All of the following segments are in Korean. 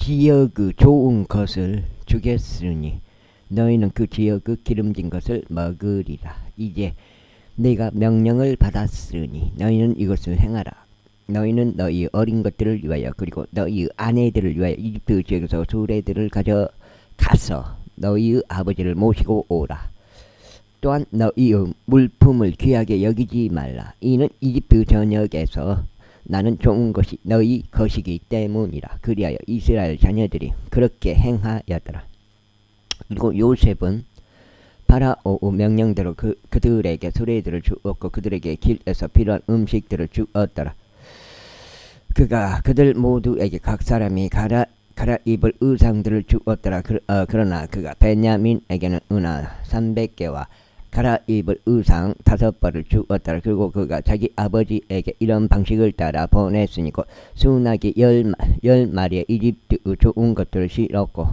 지역의 좋은 것을 주겠으니 너희는 그 지역의 기름진 것을 먹으리라. 이제 내가 명령을 받았으니 너희는 이것을 행하라. 너희는 너희 어린 것들을 위하여 그리고 너희 아내들을 위하여 이집트 지역에서 수레들을 가져가서 너희의 아버지를 모시고 오라. 또한 너희의 물품을 귀하게 여기지 말라. 이는 이집트 전역에서 나는 좋은 것이 너희 것이기 때문이라. 그리하여 이스라엘 자녀들이 그렇게 행하였더라. 그리고 요셉은 파라오의 명령대로 그들에게 수레들을 주었고 그들에게 길에서 필요한 음식들을 주었더라. 그가 그들 모두에게 각 사람이 갈아입을 의상들을 주었더라. 그러나 그가 베냐민에게는 은하 300개와 갈아입을 의상 5벌을 주었더라. 그리고 그가 자기 아버지에게 이런 방식을 따라 보냈으니 곧 순하기 10마리의 이집트의 좋은 것들을 실었고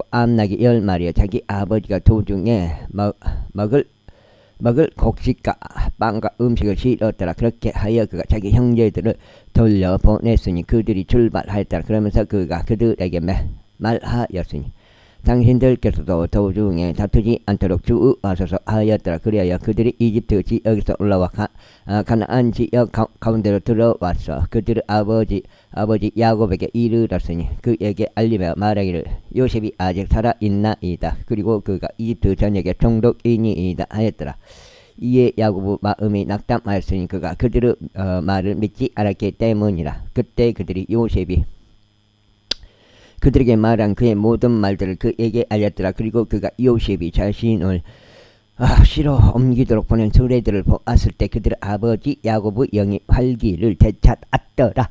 암나기 10마리에 자기 아버지가 도중에 먹을 곡식과 빵과 음식을 실었더라. 그렇게 하여 그가 자기 형제들을 돌려 보냈으니 그들이 출발하였더라. 그러면서 그가 그들에게 말하였으니 당신들께서도 도중에 다투지 않도록 주의하소서 하였더라. 그리하여 그들이 이집트 지역에서 올라와 가나안 지역 가운데로 들어왔어. 그들의 아버지 야곱에게 이르렀으니 그에게 알리며 말하기를 요셉이 아직 살아있나이다. 그리고 그가 이집트 전역의 총독이니이다 하였더라. 이에 야곱의 마음이 낙담하였으니 그가 그들의 말을 믿지 않았기 때문이라. 그때 그들이 요셉이 그들에게 말한 그의 모든 말들을 그에게 알렸더라. 그리고 그가 요셉이 자신을 시로 옮기도록 보낸 수레들을 보았을 때 그들의 아버지 야곱의 영이 활기를 되찾았더라.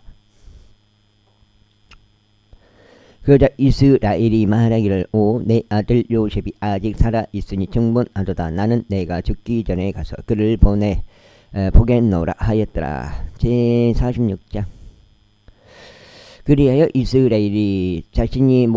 그러자 이스라엘이 말하기를 내 아들 요셉이 아직 살아있으니 충분하도다. 나는 내가 죽기 전에 가서 그를 보겠노라 하였더라. 제46장. 그리하여 이스라엘이 자신이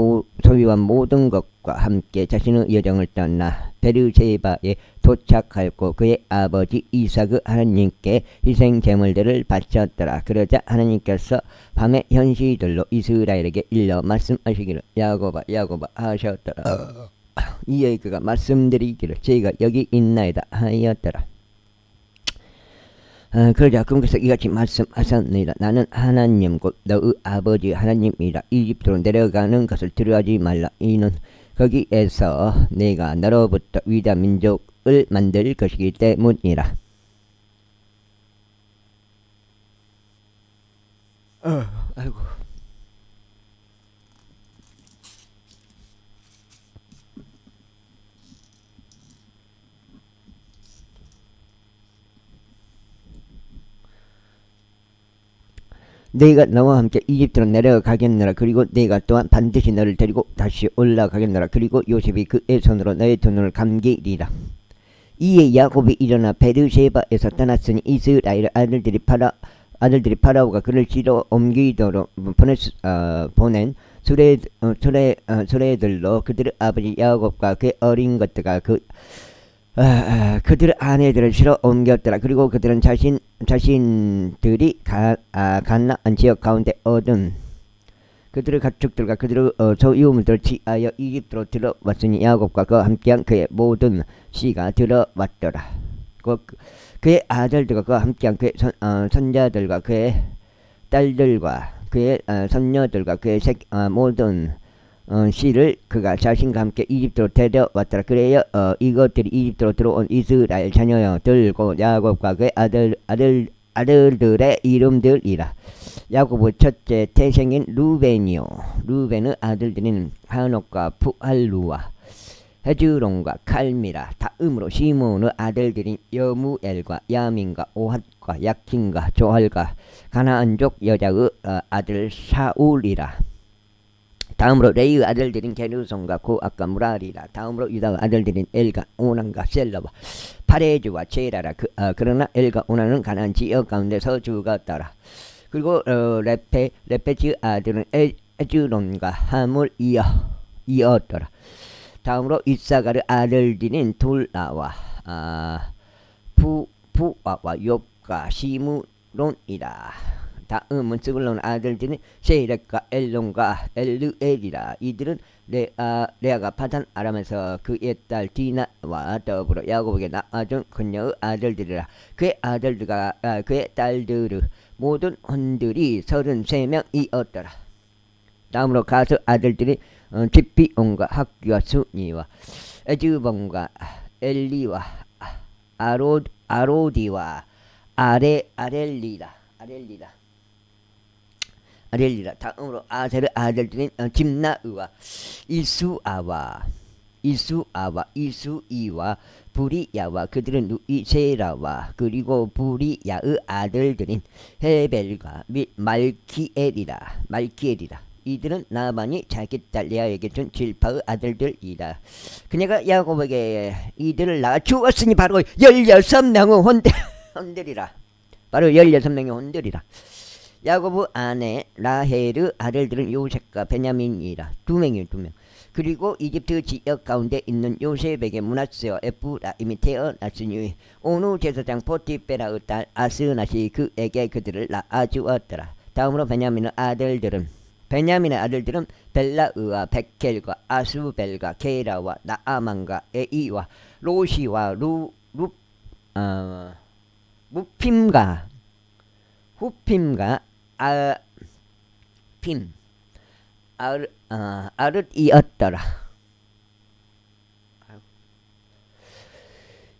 소유한 모든 것과 함께 자신의 여정을 떠나 베르세바에 도착하였고 그의 아버지 이삭의 하나님께 희생 제물들을 바쳤더라. 그러자 하나님께서 밤의 현시들로 이스라엘에게 일러 말씀하시기를 야곱아 하셨더라. 이에 그가 말씀드리기를 제가 여기 있나이다 하였더라. 그러자 그분께서 이같이 말씀하셨느니라. 나는 하나님 곧 너의 아버지 하나님이라. 이집트로 내려가는 것을 두려워하지 말라. 이는 거기에서 내가 너로부터 위대한 민족을 만들 것이기 때문이라. 아이고. 내가 너와 함께 이집트로 내려가겠노라. 그리고 내가 또한 반드시 너를 데리고 다시 올라가겠노라. 그리고 요셉이 그의 손으로 너의 두 눈을 감기리라. 이에 야곱이 일어나 베르세바에서 떠났으니 이스라엘 아들들이 파라오가 그를 시로 옮기도록 보낸 수레들로 그들의 아버지 야곱과 그의 어린 것들과 그들의 아내들을 실어 옮겼더라. 그리고 그들은 자신들이 가나안 지역 가운데 얻은 그들의 가축들과 그들의 소유물들을 취하여 이집트로 들어왔으니 야곱과 그와 함께한 그의 모든 씨가 들어왔더라. 그의 아들들과 그와 함께한 그의 손자들과 그의 딸들과 그의 손녀들과 그의 모든 씨를 그가 자신과 함께 이집트로 데려왔더라. 그래야 이것들이 이집트로 들어온 이스라엘 자녀들 곧 야곱과 그의 아들들의 이름들이라. 야곱의 첫째 태생인 루벤이요. 루벤의 아들들은 하녹과 푸할루와 헤즈론과 칼미라. 다음으로 시몬의 아들들인 여무엘과 야민과 오핫과 야킨과 조할과 가나안족 여자의 아들 사울이라. 다음으로 레이의 아들들인 게르손과 고악과 무라리라. 다음으로 유다의 아들들인 엘과 오난과 셀라와 파레즈와 제라라. 그러나 엘과 오난은 가나안 지역 가운데서 죽었더라. 그리고 레페지의 아들은 에즈론과 함을 이었더라. 다음으로 이사가의 아들들인 돌라와 푸와와 욥과 시므론이라. 다음은 스불론 아들들은 세렉과 엘론과 엘르엘이라. 이들은 레아가 파단 아람에서 그의 딸 디나와 더불어 야곱에게 낳아준 그녀의 아들들이라. 그의 딸들의 모든 혼들이 33명이었더라. 다음으로 가서 아들들이 집비온과 학기와 수니와 에즈본과 엘리와 아로디와 아렐리라. 다음으로 아셀의 아들들은 짐나의와 이수이와 부리야와 그들은 누이세라와 그리고 부리야의 아들들인 헤벨과 말키엘이라. 이들은 나만이 자기 딸 레아에게 준 질파의 아들들이다. 그녀가 야곱에게 이들을 낳아 주었으니 바로 16명의 혼들이라. 바로 16명의 혼들이라. 야곱의 아내 라헬의 아들들은 요셉과 베냐민이라. 2명. 그리고 이집트 지역 가운데 있는 요셉에게 므낫세와 에프라임이 태어났으니 오누 제사장 포티페라의 딸 아스낫이 그에게 그들을 낳아주었더라. 다음으로 베냐민의 아들들은 벨라의와 베켈과 아수벨과 게라와 나아만과 에이와 로시와 후핌과 아릇이었더라.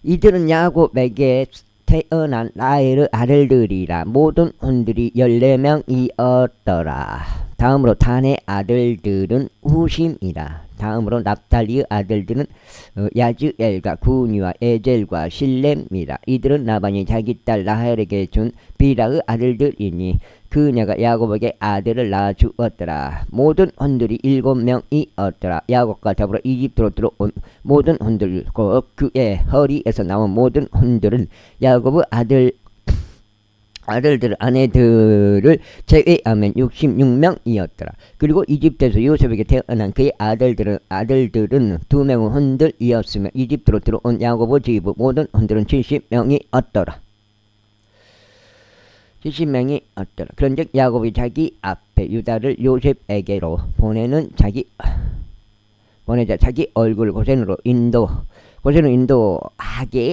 이들은 야곱에게 태어난 라헬의 아들들이라. 모든 혼들이 14명이었더라. 다음으로 단의 아들들은 후심이라. 다음으로 납달리의 아들들은 야즈엘과 구니와 에젤과 실렘이라. 이들은 나반이 자기 딸 라헬에게 준 비라의 아들들이니 그녀가 야곱에게 아들을 낳아주었더라. 모든 혼들이 7명이었더라. 야곱과 더불어 이집트로 들어온 모든 혼들과 그의 허리에서 나온 모든 혼들은 야곱의 아들들 아내들을 제외하면 66명이었더라. 그리고 이집트에서 요셉에게 태어난 그의 아들들은 2명의 혼들이었으며 이집트로 들어온 야곱의 집의 모든 혼들은 70명이었더라. 그런즉 야곱이 자기 앞에 유다를 요셉에게로 보내자 자기 얼굴 고센으로 인도하게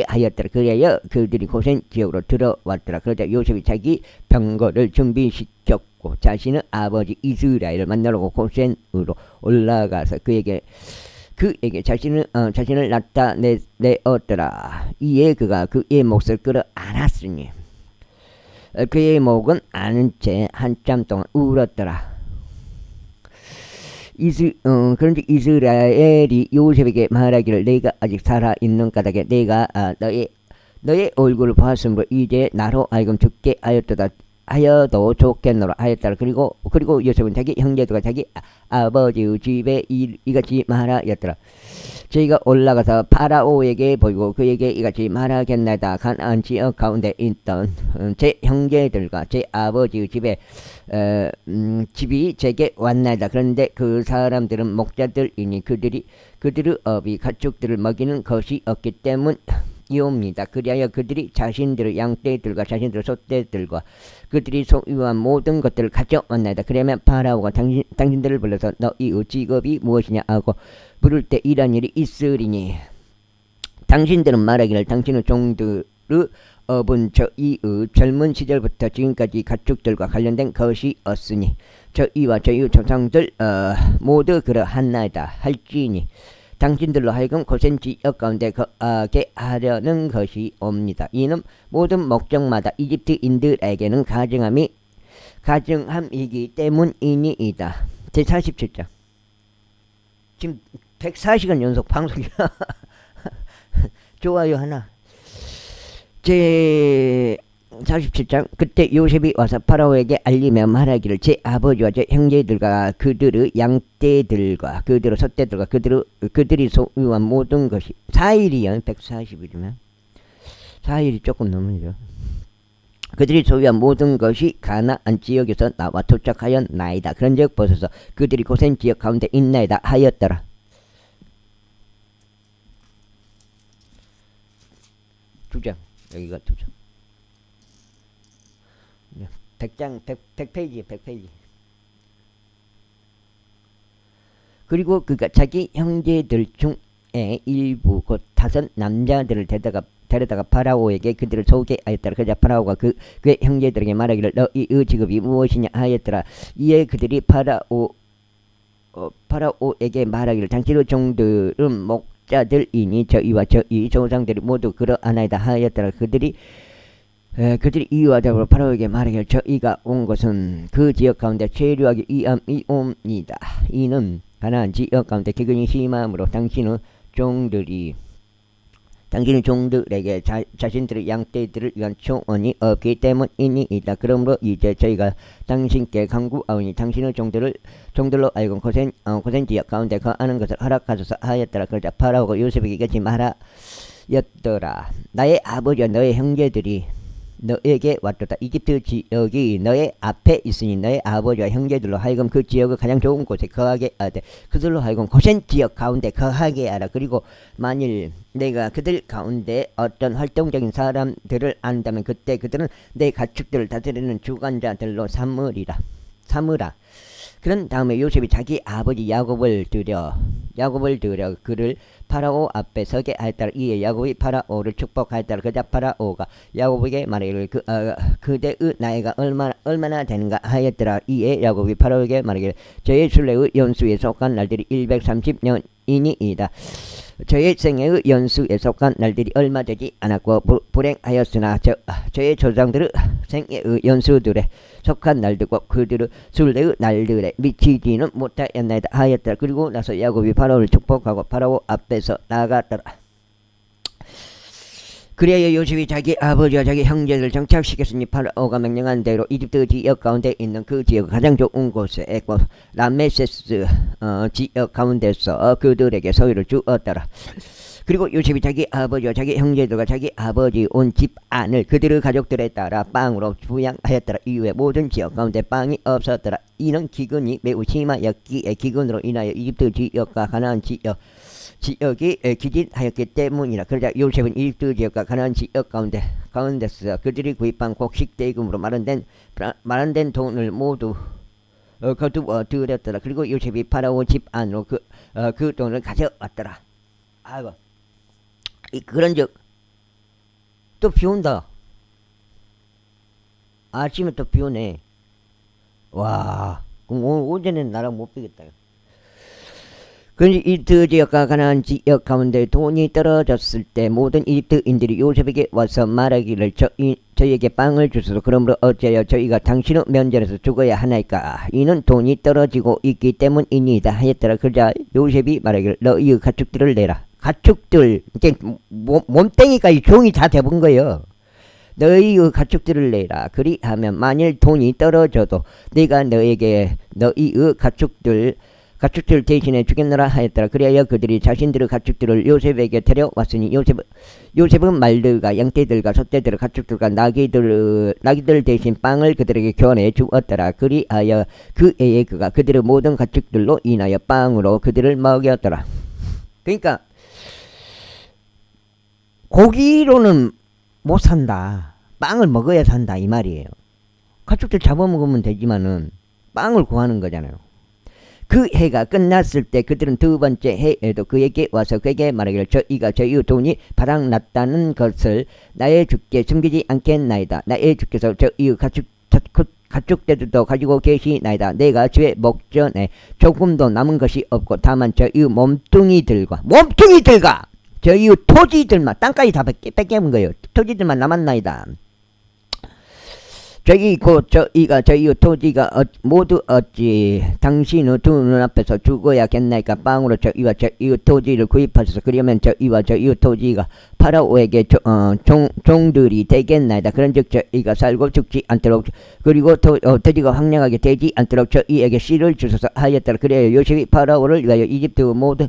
하였더라. 그래야 그들이 고센 지역으로 들어왔더라. 그러자 요셉이 자기 병거를 준비시켰고 자신의 아버지 이스라엘을 만나려고 고센으로 올라가서 그에게 자신을 나타내었더라. 이에 그가 그의 몫을 끌어안았으니 그의 목은 아는 채 한참 동안 울었더라. 그런데 이스라엘이 요셉에게 말하기를 내가 아직 살아있는 까닭에 내가 너의 얼굴을 봤으므로 이제 나로 하여금 죽게 하여도 좋겠노라 하였더라. 그리고 요셉은 자기 형제들과 자기 아버지의 집에 이같이 말하였더라. 저희가 올라가서 파라오에게 보이고 그에게 이같이 말하겠나이다. 가나안 지역 가운데 있던 제 형제들과 제 아버지의 집이 제게 왔나이다. 그런데 그 사람들은 목자들이니 그들의 업이 가축들을 먹이는 것이 없기 때문이옵니다. 그리하여 그들이 자신들의 양떼들과 자신들의 소떼들과 그들이 소유한 모든 것들을 가져왔나이다. 그러면 파라오가 당신들을 불러서 너희의 직업이 무엇이냐 하고 물을 때 이런 일이 있으리니 당신들은 말하기를 당신의 종들의 업은 저희의 젊은 시절부터 지금까지 가축들과 관련된 것이 없으니 저희와 저희의 조상들 모두 그러하나이다 할지니 당신들로 하여금 고센 지역 가운데 거하게 하려는 것이 옵니다. 이는 모든 목적마다 이집트인들에게는 가증함이기 때문이니이다. 제47장. 지금 140원 연속 방송이야. 좋아요 하나. 제47장. 그때 요셉이 와서 파라오에게 알리며 말하기를 제 아버지와 제 형제들과 그들의 양떼들과 그들의 소떼들과 그들이 소유한 모든 것이 4일이요. 140일이면 4일이 조금 넘으죠. 그들이 소유한 모든 것이 가나안 지역에서 나와 도착하였나이다. 그런즉 보소서 그들이 고센 지역 가운데 있나이다 하였더라. 두 장. 여기가 두 장. 100장 100페이지 100페이지. 그리고 그가 자기 형제들 중에 일부 곧 5 남자들을 데려다가 파라오에게 그들을 소개하였더라. 그러자 파라오가 그의 형제들에게 말하기를 너희의 직업이 무엇이냐 하였더라. 이에 그들이 파라오에게 말하기를 당신의 종들은 목자들이니 저희와 저희 조상들이 모두 그러하나이다 하였더라. 그들이 이와 더불어 파라오에게 말하기를 저희가 온 것은 그 지역 가운데 최류하기 위함이옵니다. 이는 가나안 지역 가운데 기근이 심함으로 당신의 종들에게 자신들의 양떼들을 위한 초원이 없기 때문이니이다. 그러므로 이제 저희가 당신께 간구하오니 당신의 종들로 알고 고센 지역 가운데 거하는 것을 허락하소서 하였더라. 그러자 파라오가 요셉에게 이같이 말하였더라. 나의 아버지와 너의 형제들이 너에게 왔도다. 이집트 지역이 너의 앞에 있으니 너의 아버지와 형제들로 하여금 그 지역의 가장 좋은 곳에 거하게 하되 그들로 하여금 고센 지역 가운데 거하게 하라. 그리고 만일 내가 그들 가운데 어떤 활동적인 사람들을 안다면 그때 그들은 내 가축들을 다스리는 주관자들로 삼으라. 그런 다음에 요셉이 자기 아버지 야곱을 들여 그를 파라오 앞에 서게 하였더라. 이에 야곱이 파라오를 축복하였더라. 그자 파라오가 야곱에게 말하기를 그대의 나이가 얼마나 되는가 하였더라. 이에 야곱이 파라오에게 말하기를 저의 순례의 연수에 속한 날들이 130년이니이다. 저의 생애의 연수에 속한 날들이 얼마 되지 않았고 불행하였으나 저의 조상들의 생애의 연수들에 속한 날들과 그들의 순례의 날들에 미치지는 못하였나이다 하였더라. 그리고 나서 야곱이 파라오를 축복하고 파라오 앞에서 나갔더라. 그래야 요셉이 자기 아버지와 자기 형제들을 정착시켰으니 파라오가 명령한 대로 이집트 지역 가운데 있는 그 지역 가장 좋은 곳에 라메세스 지역 가운데서 그들에게 소유를 주었더라. 그리고 요셉이 자기 아버지와 자기 형제들과 자기 아버지 온 집안을 그들의 가족들에 따라 빵으로 부양하였더라. 이후에 모든 지역 가운데 빵이 없었더라. 이는 기근이 매우 심하였기에 기근으로 인하여 이집트 지역과 가나안 지역이 기진하였기 때문이라. 그러자 요셉은 이집트 지역과 가나안 지역 가운데서 그들이 구입한 곡식 대금으로 마련된 돈을 모두 거두어 들였더라. 그리고 요셉이 파라오 집 안으로 그 돈을 가져왔더라. 아이고, 그런즉 또 비온다. 아침에 또 비오네. 와, 그럼 오전에는 나랑 못 비겠다. 그런데 이집트 지역과 가나안 지역 가운데 돈이 떨어졌을 때 모든 이집트인들이 요셉에게 와서 말하기를 저희에게 빵을 주소서. 그러므로 어찌하여 저희가 당신의 면전에서 죽어야 하나이까. 이는 돈이 떨어지고 있기 때문이니이다 하였더라. 그러자 요셉이 말하기를 너희의 가축들을 내라. 가축들, 이제 몸뚱이까지 종이 다 돼본 거예요. 너희의 가축들을 내라. 그리하면 만일 돈이 떨어져도 내가 너희의 가축들 대신에 주겠노라 하였더라. 그리하여 그들이 자신들의 가축들을 요셉에게 데려왔으니 요셉은 말들과 양떼들과 소떼들의 가축들과 나귀들 대신 빵을 그들에게 교환해 주었더라. 그리하여 그 해에 그가 그들의 모든 가축들로 인하여 빵으로 그들을 먹였더라. 그러니까 고기로는 못 산다. 빵을 먹어야 산다 이 말이에요. 가축들 잡아먹으면 되지만은 빵을 구하는 거잖아요. 그 해가 끝났을 때 그들은 두 번째 해에도 그에게 와서 그에게 말하기를 저희가 저희의 돈이 바닥났다는 것을 나의 주께 숨기지 않겠나이다. 나의 주께서 저희의 가축들도 가지고 계시나이다. 내가 주의 목전에 조금도 남은 것이 없고 다만 저희의 몸뚱이들과 저희의 토지들만 땅까지 다 뺏겨온 거예요. 토지들만 남았나이다. 저희가 저희의 토지가 모두 어찌 당신의 두 눈앞에서 죽어야겠나이까. 빵으로 저희와 저희의 토지를 구입하셔서 그러면 저희와 저희의 토지가 파라오에게 종들이 되겠나이다. 그런즉 저희가 살고 죽지 않도록 그리고 토지가 황량하게 되지 않도록 저희에게 씨를 주소서 하였더라. 그래야 요셉이 파라오를 위하여 이집트의 모든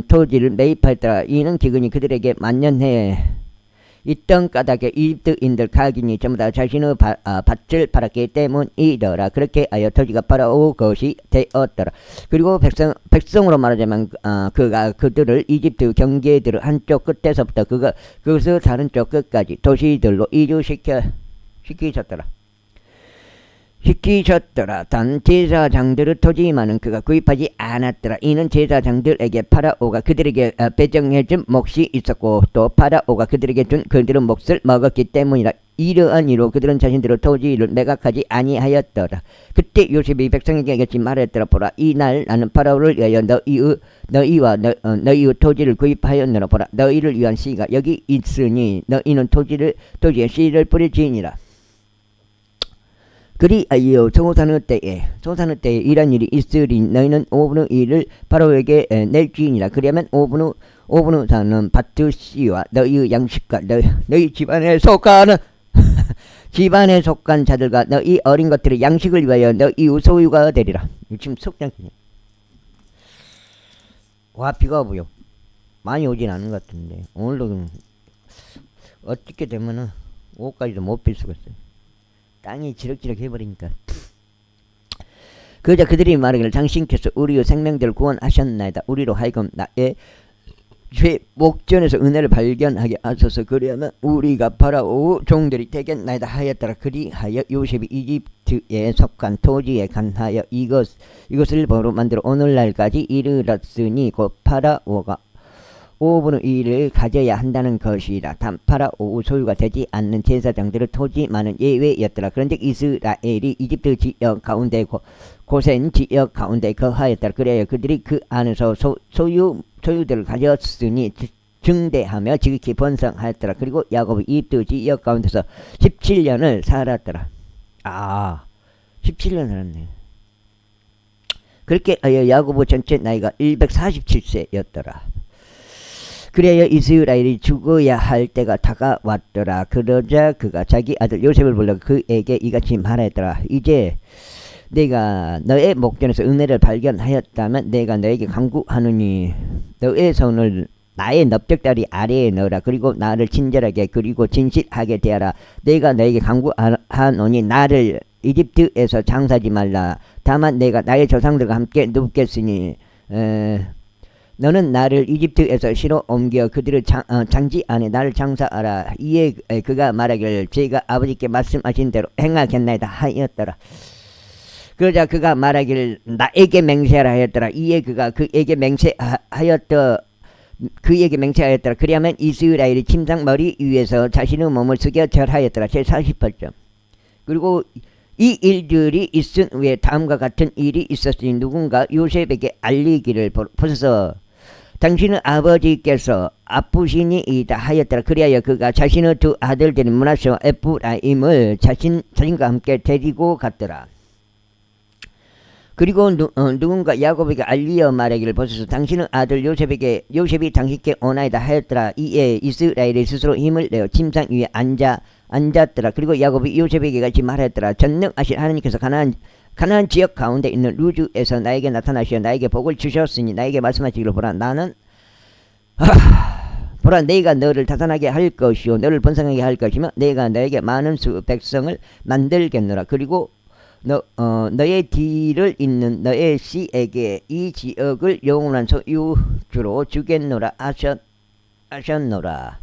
토지를 매입하였더라. 이는 기근이 그들에게 만년해 있던 까닭에 이집트인들 각인이 전부 다 자신의 밭을 팔았기 때문이더라. 그렇게 하여 토지가 파라오 것이 되었더라. 그리고 백성으로 말하자면 그가 그들을 이집트 경계들을 한쪽 끝에서부터 그것을 다른 쪽 끝까지 도시들로 이주시키셨더라. 시키셨더라. 단 제사장들의 토지만은 그가 구입하지 않았더라. 이는 제사장들에게 파라오가 그들에게 배정해준 몫이 있었고 또 파라오가 그들에게 준 그들의 몫을 먹었기 때문이라. 이러한 이로 그들은 자신들의 토지를 매각하지 아니하였더라. 그때 요셉이 백성에게 이같이 말했더라. 보라, 이날 나는 파라오를 위하여 너희와 너희의 토지를 구입하였노라. 보라, 너희를 위한 씨가 여기 있으니 너희는 토지에 씨를 뿌릴지니라. 그리하여 소산의 때에 이런 일이 있으리. 너희는 5분의 1을 파라오에게 낼지니라. 그러면 5분의 4는 밭의 씨와 너희의 양식과 너희 집안에 속하는 집안에 속한 자들과 너희 어린 것들의 양식을 위하여 너희의 소유가 되리라. 지금 속장이냐? 와, 비가 오고요. 많이 오진 않은 것 같은데 오늘도 어떻게 되면은 5까지도 못 빌 수가 있어요. 땅이 지럭지럭 해버리니까. 그러자 그들이 말하기를 당신께서 우리의 생명들을 구원하셨나이다. 우리로 하여금 나의 죄 목전에서 은혜를 발견하게 하소서. 그리하면 우리가 파라오 종들이 되겠나이다 하였더라. 그리하여 요셉이 이집트에 속한 토지에 간하여 이것을 보로 만들어 오늘날까지 이르렀으니 곧 파라오가 5분의 1을 가져야 한다는 것이라. 단 파라오 소유가 되지 않는 제사장들의 토지만은 예외였더라. 그런데 이스라엘이 이집트 지역 가운데 고센 지역 가운데 거하였더라. 그래야 그들이 그 안에서 소유들을 가졌으니 증대하며 지극히 번성하였더라. 그리고 야곱이 이집트 지역 가운데서 17년을 살았더라. 17년 살았네. 그렇게 하여 야곱의 전체 나이가 147세였더라. 그래야 이스라엘이 죽어야 할 때가 다가왔더라. 그러자 그가 자기 아들 요셉을 불러 그에게 이같이 말했더라. 이제 내가 너의 목전에서 은혜를 발견하였다면 내가 너에게 간구하노니 너의 손을 나의 넓적다리 아래에 넣어라. 그리고 나를 친절하게 그리고 진실하게 대하라. 내가 너에게 간구하노니 나를 이집트에서 장사하지 말라. 다만 내가 나의 조상들과 함께 눕겠으니 너는 나를 이집트에서 실어 옮겨 그들의 장지 안에 나를 장사하라. 이에 그가 말하기를 제가 아버지께 말씀하신 대로 행하겠나이다 하였더라. 그러자 그가 말하기를 나에게 맹세하라 하였더라. 이에 그가 그에게 맹세하였더라. 그리하면 이스라엘이 침상 머리 위에서 자신의 몸을 숙여 절하였더라. 제48점. 그리고 이 일들이 있은 후에 다음과 같은 일이 있었으니 누군가 요셉에게 알리기를 보소서 당신의 아버지께서 아프시니이다 하였더라. 그리하여 그가 자신의 두 아들들인 므낫세와 에프라임을 자신과 함께 데리고 갔더라. 그리고 누군가 야곱에게 알리어 말하기를 보소서 당신의 아들 요셉이 당신께 오나이다 하였더라. 이에 이스라엘이 스스로 힘을 내어 침상 위에 앉았더라. 그리고 야곱이 요셉에게 같이 말했더라. 전능하신 하나님께서 가나안 지역 가운데 있는 루즈에서 나에게 나타나시어 나에게 복을 주셨으니 나에게 말씀하시기를 보라 보라 내가 너를 다산하게 할 것이요 너를 번성하게 할 것이며 내가 너에게 많은 수 백성을 만들겠노라. 그리고 너의 뒤를 잇는 너의 씨에게 이 지역을 영원한 소유주로 주겠노라 하셨노라.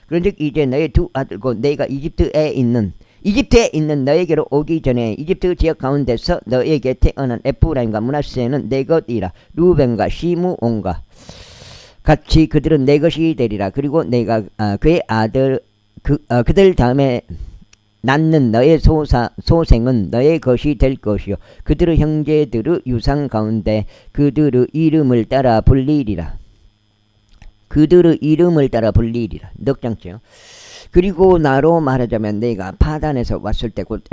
그런즉 이제 너의 두 아들 곧 내가 이집트에 있는 너에게로 오기 전에 이집트 지역 가운데서 너에게 태어난 에프라임과 므낫세는 내 것이라. 루벤과 시므온과 같이 그들은 내 것이 되리라. 그리고 내가 그의 아들 그들 다음에 낳는 너의 소생은 너의 것이 될 것이요 그들의 형제들의 유산 가운데 그들의 이름을 따라 불리리라. 넉장째요. 그리고 나로 말하자면 내가 파단에서 왔을 때 곧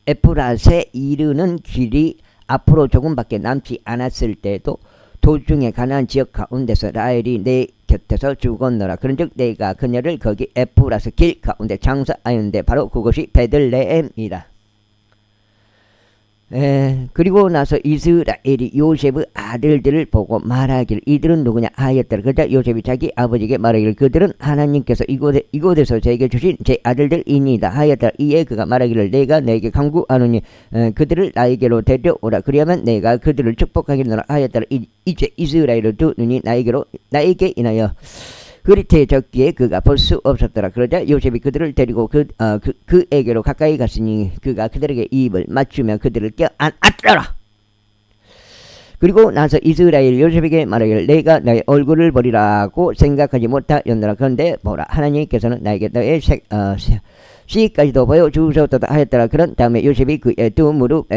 에프라세 이르는 길이 앞으로 조금밖에 남지 않았을 때도 도중에 가나안 지역 가운데서 라헬이 내 곁에서 죽었노라. 그런즉 내가 그녀를 거기 에프라스 길 가운데 장사하였는데 바로 그것이 베들레헴이라. 그리고 나서 이스라엘이 요셉의 아들들을 보고 말하기를 이들은 누구냐 하였더라. 그러자 요셉이 자기 아버지에게 말하기를 그들은 하나님께서 이곳에서 저에게 주신 제 아들들이니이다 하였더라. 이에 그가 말하기를 내가 너에게 간구하노니 그들을 나에게로 데려오라. 그리하면 내가 그들을 축복하겠노라 하였더라. 이제 이스라엘의 두 눈이 나에게 인하여 흐릿해 졌기에 그가 볼 수 없었더라. 그러자 요셉이 그들을 데리고 그에게로 가까이 갔으니 그가 그들에게 입을 맞추며 그들을 껴안았더라. 그리고 나서 이스라엘이 요셉에게 말하기를 내가 나의 얼굴을 버리라고 생각하지 못하였노라. 그런데 보라, 하나님께서는 나에게 너의 시까지도 보여주셨다 하였더라. 그런 다음에 요셉이 그의 두 무릎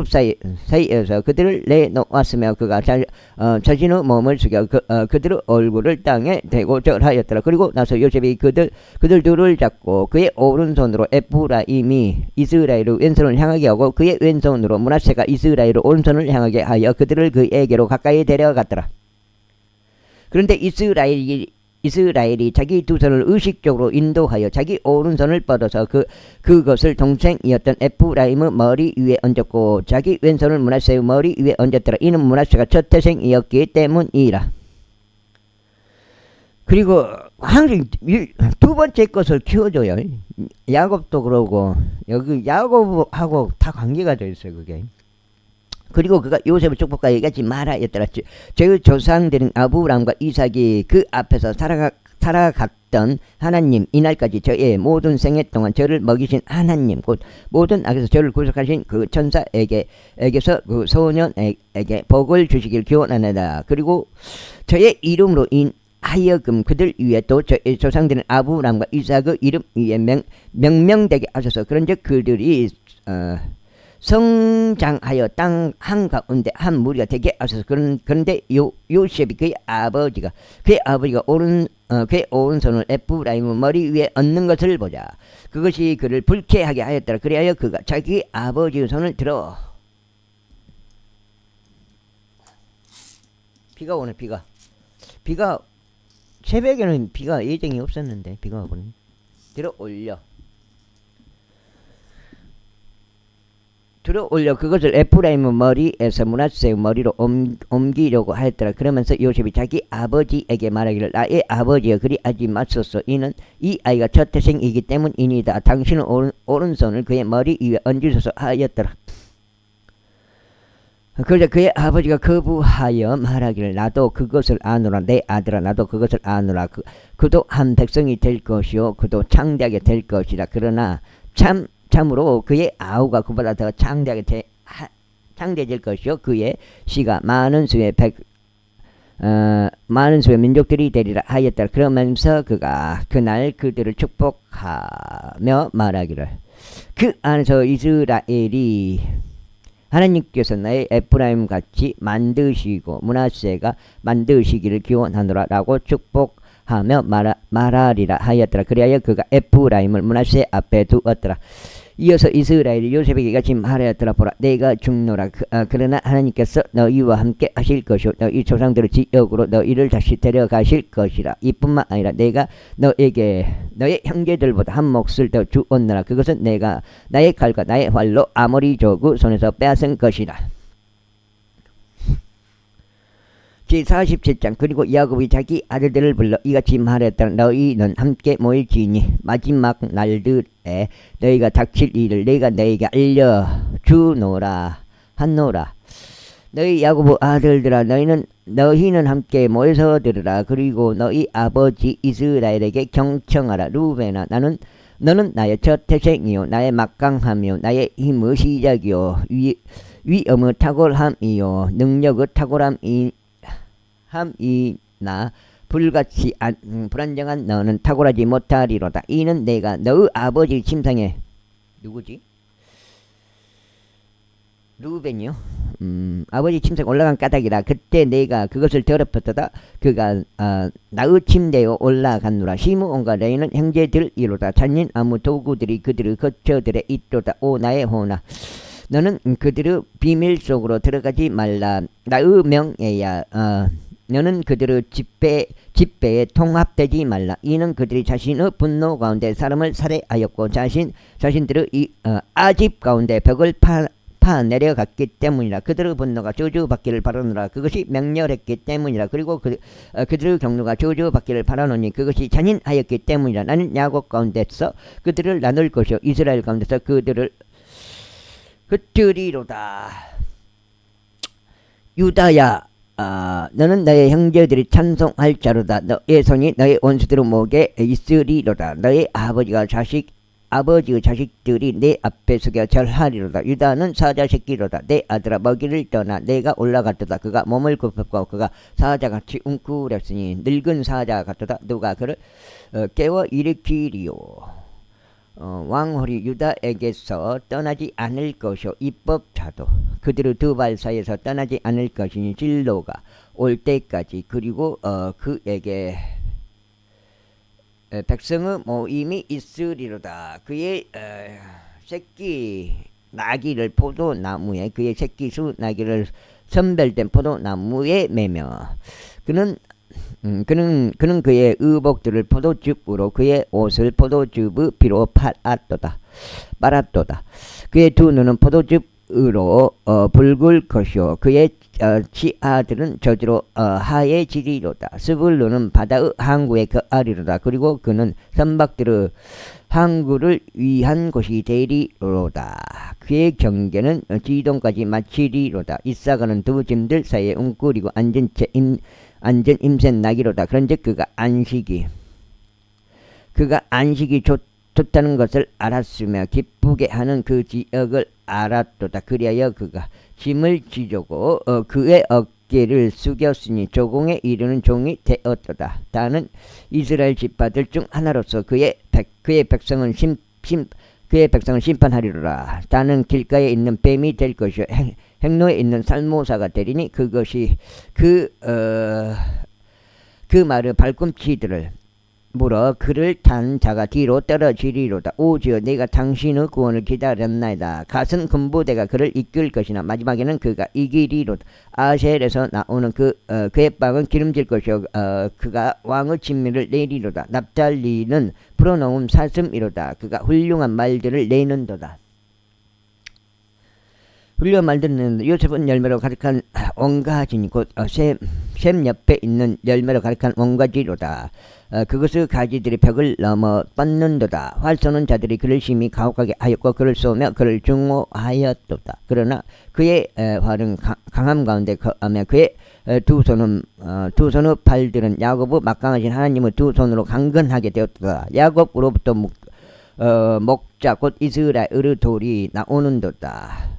사이에서 그들을 내놓았으며 그가 자신의 몸을 숙여 그들의 얼굴을 땅에 대고 절하였더라. 그리고 나서 요셉이 그들 둘을 잡고 그의 오른손으로 에프라임이 이스라엘의 왼손을 향하게 하고 그의 왼손으로 므낫세가 이스라엘의 오른손을 향하게 하여 그들을 그에게로 가까이 데려갔더라. 그런데 이스라엘이 자기 두 손을 의식적으로 인도하여 자기 오른손을 뻗어서 그것을 동생이었던 에프라임의 머리 위에 얹었고 자기 왼손을 므낫세의 머리 위에 얹었더라. 이는 므낫세가 첫 태생이었기 때문이라. 그리고 항상 두 번째 것을 키워줘요. 야곱도 그러고 여기 야곱하고 다 관계가 돼 있어요. 그게. 그리고 그가 요셉을 축복하여 얘기하지 말아였더라. 저희 조상들은 아브람과 이삭이 그 앞에서 살아갔던 하나님, 이날까지 저의 모든 생애 동안 저를 먹이신 하나님, 곧 모든 악에서 저를 구속하신 그 천사에게서 그 소년에게 복을 주시길 기원하노라. 그리고 저의 이름으로 하여금 그들 위에 또 저의 조상들은 아브람과 이삭의 이름 위에 명명되게 하셔서 그런즉 그들이 성장하여 땅 한가운데 한 무리가 되게 하셔서 그런데 요셉이 그의 아버지가 그의 오른손을 에프라임의 머리 위에 얹는 것을 보자. 그것이 그를 불쾌하게 하였더라. 그리하여 그가 자기 아버지의 손을 들어. 비가 오네. 비가 새벽에는 비가 예정이 없었는데 비가 오네. 들어 올려 그것을 에프라임의 머리에서 므낫세의 머리로 옮기려고 하였더라. 그러면서 요셉이 자기 아버지에게 말하기를 나의 아버지여 그리하지 마소서. 이는 이 아이가 첫 태생이기 때문이니이다. 당신은 오른손을 그의 머리 위에 얹으소서 하였더라. 그러자 그의 아버지가 거부하여 말하기를 나도 그것을 아노라. 내 아들아 나도 그것을 아노라. 그도 한 백성이 될 것이요 그도 창대하게 될 것이라. 그러나 참으로 그의 아우가 그보다 더 창대해질 것이요 그의 씨가 많은 수의 민족들이 되리라 하였다. 그러면서 그가 그날 그들을 축복하며 말하기를 그 안에서 이스라엘이 하나님께서 나의 에프라임 같이 만드시고 므낫세가 만드시기를 기원하노라 라고 축복하며 말하리라 하였더라. 그리하여 그가 에프라임을 므낫세 앞에 두었더라. 이어서 이스라엘이 요셉에게 같이 말하였더라. 보라 내가 죽노라. 그러나 하나님께서 너희와 함께 하실 것이요 너희 조상들의 지역으로 너희를 다시 데려가실 것이라. 이뿐만 아니라 내가 너에게 너의 형제들보다 한 몫을 더 주었노라. 그것은 내가 나의 칼과 나의 활로 아모리 조구 손에서 빼앗은 것이라. 제47장 그리고 야곱이 자기 아들들을 불러 이같이 말했다. 너희는 함께 모일지니 마지막 날들에 너희가 닥칠 일을 내가 너희에게 알려주노라 하노라. 너희 야곱의 아들들아 너희는 함께 모여서 들으라. 그리고 너희 아버지 이스라엘에게 경청하라. 루벤아 너는 나의 첫 태생이요 나의 막강함이요 나의 힘의 시작이요 위엄의 탁월함이요 능력의 탁월함이나 불같이 불안정한 너는 탁월하지 못하리로다. 이는 내가 너의 아버지 침상에 누구지? 루벤이요? 아버지 침상에 올라간 까닭이라. 그때 내가 그것을 더럽혔다. 그가 나의 침대에 올라갔노라. 시므온과 레위는 형제들이로다. 잔인 아무 도구들이 그들의 거처들에 있도다. 오 나의 호나 너는 그들의 비밀 속으로 들어가지 말라. 나의 명예야 너는 그들의 집배에 통합되지 말라. 이는 그들이 자신의 분노 가운데 사람을 살해하였고 자신들의 아집 가운데 벽을 파내려갔기 때문이라. 그들의 분노가 저주받기를 바라노라. 그것이 맹렬했기 때문이라. 그리고 그들의 경로가 저주받기를 바라노니 그것이 잔인하였기 때문이라. 나는 야곱 가운데서 그들을 나눌 것이요 이스라엘 가운데서 그들을 흩으리로다. 유다야 너는 너의 형제들이 찬송할 자로다. 너의 손이 너의 원수들의 목에 있으리로다. 너의 아버지의 자식들이 내 앞에 서게 절하리로다. 유다는 사자 새끼로다. 내 아들아 먹이를 떠나 내가 올라갔도다. 그가 몸을 굽혔고 그가 사자같이 웅크렸으니 늙은 사자 같도다. 누가 그를 깨워 일으키리요. 왕홀이 유다에게서 떠나지 않을 것이요 입법자도 그들의 두 발 사이에서 떠나지 않을 것이니 진로가 올 때까지. 그리고 그에게 백성의 모임이 있으리로다. 그의 새끼 나귀를 포도나무에 그의 새끼 수 나귀를 선별된 포도나무에 매며 그는 그의 의복들을 포도즙으로 그의 옷을 포도즙의 피로 빨았도다. 그의 두 눈은 포도즙으로 붉을 것이요 그의 치아들은 저주로 하얘지리로다. 스불론은 바다의 항구에 거하리로다. 그리고 그는 선박들의 항구를 위한 곳이 되리로다. 그의 경계는 지동까지 마치리로다. 이사가는 두 짐들 사이에 웅크리고 앉은 임센 나기로다. 그런즉 그가 안식이 좋다는 것을 알았으며 기쁘게 하는 그 지역을 알았도다. 그리하여 그가 짐을 지르고 그의 어깨를 숙였으니 조공에 이르는 종이 되었도다. 다는 이스라엘 지파들 중 하나로서 그의 백성은 심판하리로라. 다는 길가에 있는 뱀이 될 것이요 행로에 있는 살모사가 되리니 그것이 그 말의 발꿈치들을 물어 그를 탄 자가 뒤로 떨어지리로다. 오지여 내가 당신의 구원을 기다렸나이다. 가슴 군부대가 그를 이끌 것이나 마지막에는 그가 이기리로다. 아셀에서 나오는 그의 빵은 기름질 것이요 그가 왕의 진미를 내리로다. 납달리는 풀어놓은 사슴이로다. 그가 훌륭한 말들을 내는도다. 훌륭한 말들은 요셉은 열매로 가득한 원가지니 곧 샘 옆에 있는 열매로 가득한 원가지로다. 그것의 가지들이 벽을 넘어 뻗는도다. 활 쏘는 자들이 그를 심히 가혹하게 하였고 그를 쏘며 그를 증오하였도다. 그러나 그의 활은 강함 가운데 거하며 그의 두 손의 팔들은 야곱의 막강하신 하나님의 두 손으로 강건하게 되었도다. 야곱으로부터 목자 곧 이스라엘의 돌이 나오는도다.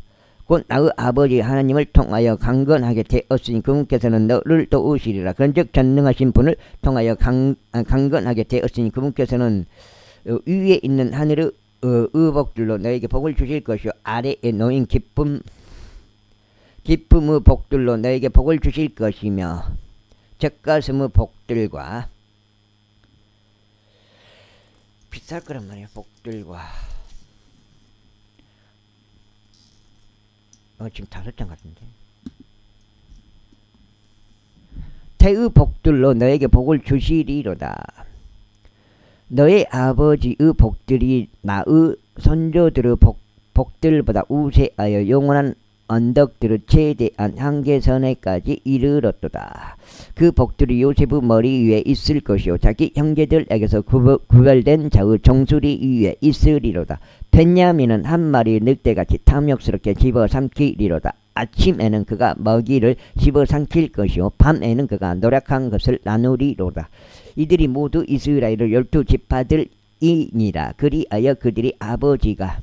곧 나의 아버지 하나님을 통하여 강건하게 되었으니 그분께서는 너를 도우시리라. 그런즉 전능하신 분을 통하여 강건하게 되었으니 그분께서는 위에 있는 하늘의 의복들로 너에게 복을 주실 것이요 아래에 놓인 기쁨의 복들로 너에게 복을 주실 것이며 젖가슴의 복들과 비쌀 거란 말이야. 복들과 지금 5장 같은데. 태의 복들로 너에게 복을 주시리로다. 너의 아버지의 복들이 나의 선조들의 복들보다 우세하여 영원한 언덕들의 최대한 한계선에까지 이르렀도다. 그 복들이 요셉의 머리 위에 있을 것이요 자기 형제들에게서 구별된 자의 정수리 위에 있으리로다. 베냐민은 한 마리의 늑대같이 탐욕스럽게 집어삼키리로다. 아침에는 그가 먹이를 집어삼킬 것이요 밤에는 그가 노력한 것을 나누리로다. 이들이 모두 이스라엘의 12지파들이니라. 그리하여 그들의 아버지가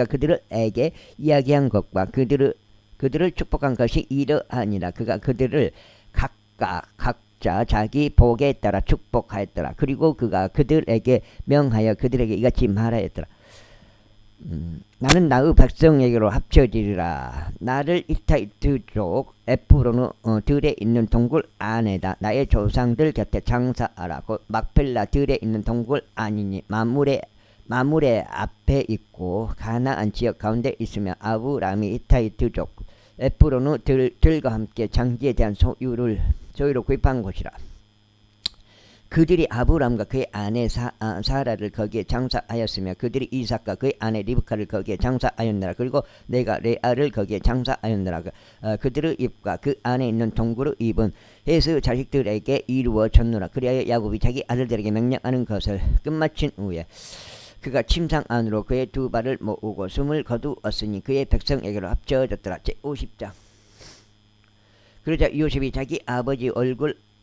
그들에게 이야기한 것과 그들을 축복한 것이 이러하니라. 그가 그들을 각자 자기 복에 따라 축복하였더라. 그리고 그가 그들에게 명하여 그들에게 이같이 말하였더라. 나는 나의 백성에게로 합쳐지리라. 나를 히타이트족 에프론 들에 있는 동굴 안에다 나의 조상들 곁에 장사하라. 곧 막펠라 들에 있는 동굴 아니니 마물의 앞에 있고 가나안 지역 가운데 있으며 아브람이 히타이트족 에프론의 들과 함께 장지에 대한 소유를 구입한 곳이라. 그들이 아브람과 그의 아내 사라를 거기에 장사하였으며 그들이 이삭과 그의 아내 리브카를 거기에 장사하였느라. 그리고 내가 레아를 거기에 장사하였느라. 그들의 입과 그 안에 있는 동굴의 입은 헤스 자식들에게 이루어졌노라. 그리하여 야곱이 자기 아들들에게 명령하는 것을 끝마친 후에 그가 침상 안으로 그의 두 발을 모으고 숨을 거두었으니 그의 백성에게로 합쳐졌더라. 제50장. 그러자 요셉이 자기 아버지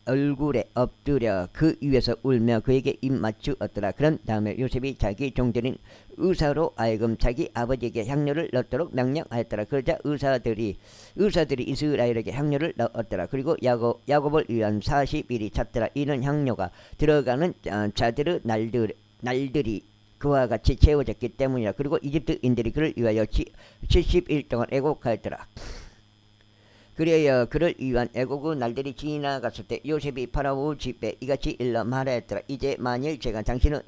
얼굴에 엎드려 그 위에서 울며 그에게 입 맞추었더라. 그런 다음에 요셉이 자기 종들인 의사로 하여금 자기 아버지에게 향료를 넣도록 명령하였더라. 그러자 의사들이 이스라엘에게 향료를 넣었더라. 그리고 야곱을 위한 40일이 찼더라. 이는 향료가 들어가는 자들의 날들이 그와 같이 채워졌기 때문이라. 그리고 이집트인들이 그를 위하여 70일 동안 애곡하였더라. 그래야 그를 위한 애국의 날들이 지나갔을 때 요셉이 파라오 집에 이같이 일러 말하였더라. 이제 만일 제가 당신의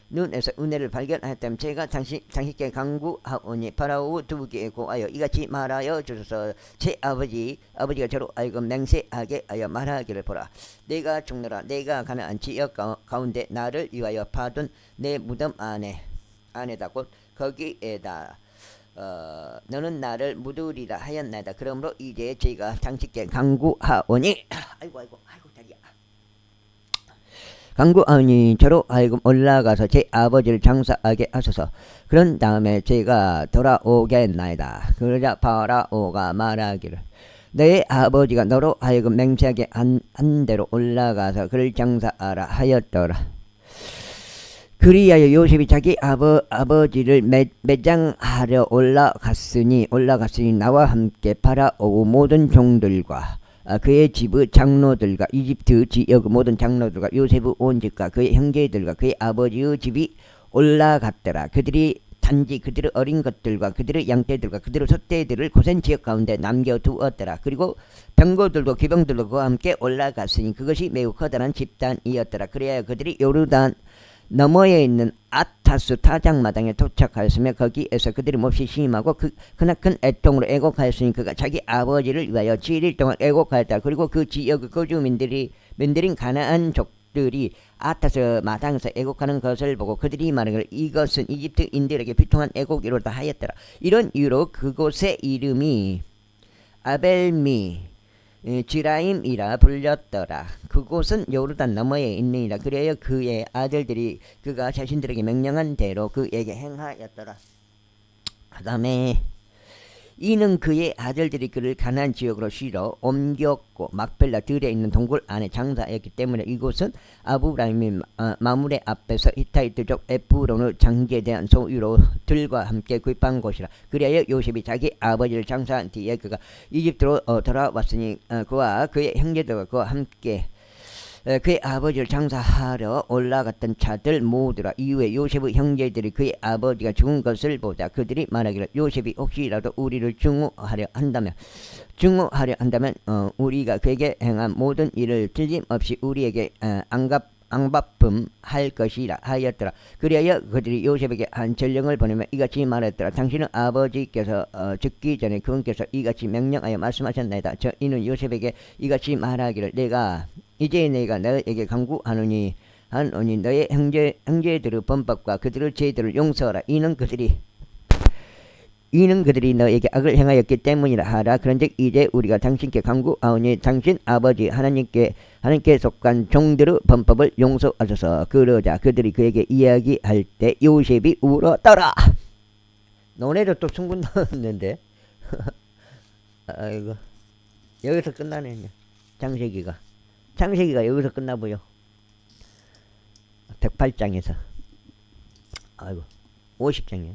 눈에서 은혜를 발견하였다면 제가 당신께 간구하오니 파라오 두기에 고하여 이같이 말하여 주소서. 제 아버지가 저로 하여금 맹세하게 하여 말하기를 보라. 내가 죽노라. 내가 가나안 지역 가운데 나를 위하여 파둔 내 무덤 안에다 곧 거기에다 너는 나를 묻으리라 하였나이다. 그러므로 이제 제가 당신께 간구하오니 아이고 다리야. 간구하오니 저로 하여금 올라가서 제 아버지를 장사하게 하소서. 그런 다음에 제가 돌아오겠나이다. 그러자 파라오가 말하기를 너의 아버지가 너로 하여금 맹세하게 한 대로 올라가서 그를 장사하라 하였더라. 그리하여 요셉이 자기 아버지를 매장하려 올라갔으니 나와 함께 파라오의 모든 종들과 그의 집의 장로들과 이집트 지역의 모든 장로들과 요셉의 온 집과 그의 형제들과 그의 아버지의 집이 올라갔더라. 그들이 단지 그들의 어린 것들과 그들의 양떼들과 그들의 소떼들을 고센 지역 가운데 남겨두었더라. 그리고 병거들과 기병들과 그와 함께 올라갔으니 그것이 매우 커다란 집단이었더라. 그래야 그들이 요르단 너머에 있는 아타스 타작마당에 도착하였으며 거기에서 그들이 몹시 심하고 크나큰 애통으로 애곡하였으니 그가 자기 아버지를 위하여 7일 동안 애곡하였다. 그리고 그 지역의 거주민들인 가나안 족들이 아타스 마당에서 애곡하는 것을 보고 그들이 말하기를 이것은 이집트인들에게 비통한 애곡이로다 하였더라. 이런 이유로 그곳의 이름이 아벨미 지라임이라 불렸더라. 그곳은 요르단 너머에 있느니라. 그래야 그의 아들들이 그가 자신들에게 명령한 대로 그에게 행하였더라. 그 다음에 이는 그의 아들들이 그를 가나안 지역으로 실어 옮겼고 막벨라 들에 있는 동굴 안에 장사했기 때문에 이곳은 아브라함이 마므레 앞에서 히타이트족 에프론의 장기에 대한 소유로 들과 함께 구입한 곳이라. 그리하여 요셉이 자기 아버지를 장사한 뒤에 그가 이집트로 돌아왔으니 그와 그의 형제들과 그와 함께 그의 아버지를 장사하러 올라갔던 자들 모두라. 이후에 요셉의 형제들이 그의 아버지가 죽은 것을 보자 그들이 말하기를 요셉이 혹시라도 우리를 증오하려 한다면 우리가 그에게 행한 모든 일을 틀림없이 우리에게 앙바품할 것이라 하였더라. 그리하여 그들이 요셉에게 한 전령을 보내며 이같이 말했더라. 당신은 아버지께서 죽기 전에 그분께서 이같이 명령하여 말씀하셨나이다. 이는 요셉에게 이같이 말하기를 이제 내가 너에게 간구하노니 너의 형제들의 범법과 그들의 죄들을 용서하라. 이는 그들이 너에게 악을 행하였기 때문이라 하라. 그런즉 이제 우리가 당신께 간구하오니 당신 아버지 하나님께 속한 종들의 범법을 용서하소서. 그러자 그들이 그에게 이야기할 때 요셉이 울었더라. 노래도 또 충분 나왔는데 아이고 여기서 끝나네. 창세기가 여기서 끝나보여. 108장에서 아이고 50장이야.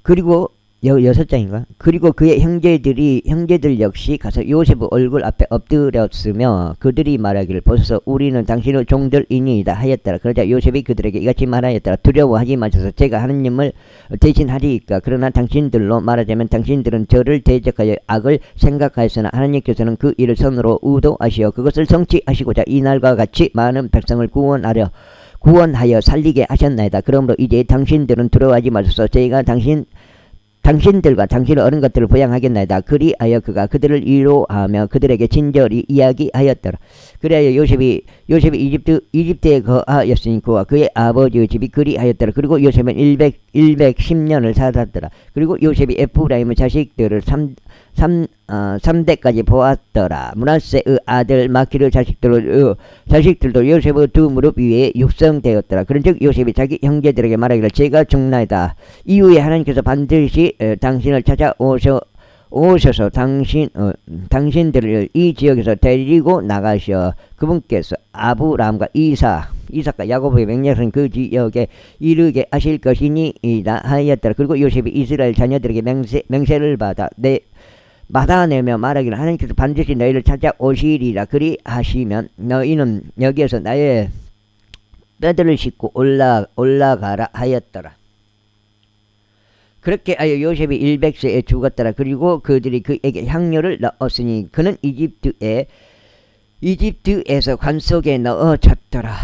그리고 6장인가? 그리고 그의 형제들 역시 가서 요셉의 얼굴 앞에 엎드렸으며 그들이 말하기를 보소서 우리는 당신의 종들이니이다 하였더라. 그러자 요셉이 그들에게 이같이 말하였더라. 두려워하지 마소서. 제가 하나님을 대신하리이까. 그러나 당신들로 말하자면 당신들은 저를 대적하여 악을 생각하였으나 하나님께서는 그 일을 선으로 의도하시어 그것을 성취하시고자 이날과 같이 많은 백성을 구원하여 살리게 하셨나이다. 그러므로 이제 당신들은 두려워하지 마소서. 저희가 당신들과 당신의 어린 것들을 보양하겠나이다. 그리하여 그가 그들을 위로하며 그들에게 친절히 이야기하였더라. 그리하여 요셉이 이집트에 거하였으니 그와 그의 아버지의 집이 그리하였더라. 그리고 요셉은 110년을 살았더라. 그리고 요셉이 에프라임의 자식들을 3대까지 보았더라. 므낫세의 아들 마키르 자식들도 요셉의 두 무릎 위에 육성되었더라. 그런즉 요셉이 자기 형제들에게 말하기를 제가 죽나이다. 이후에 하나님께서 반드시 당신을 찾아오셔 오셔서 당신들을 이 지역에서 데리고 나가셔. 그분께서 아브라함과 이삭과 야곱의 맹렬한 그 지역에 이르게 하실 것이니이다 하였더라. 그리고 요셉이 이스라엘 자녀들에게 맹세를 받아내며 말하기를 하나님께서 반드시 너희를 찾아오시리라. 그리 하시면 너희는 여기에서 나의 뼈들을 싣고 올라가라 하였더라. 그렇게 하여 요셉이 100세에 죽었더라. 그리고 그들이 그에게 향료를 넣었으니 그는 이집트에서 관 속에 넣어졌더라.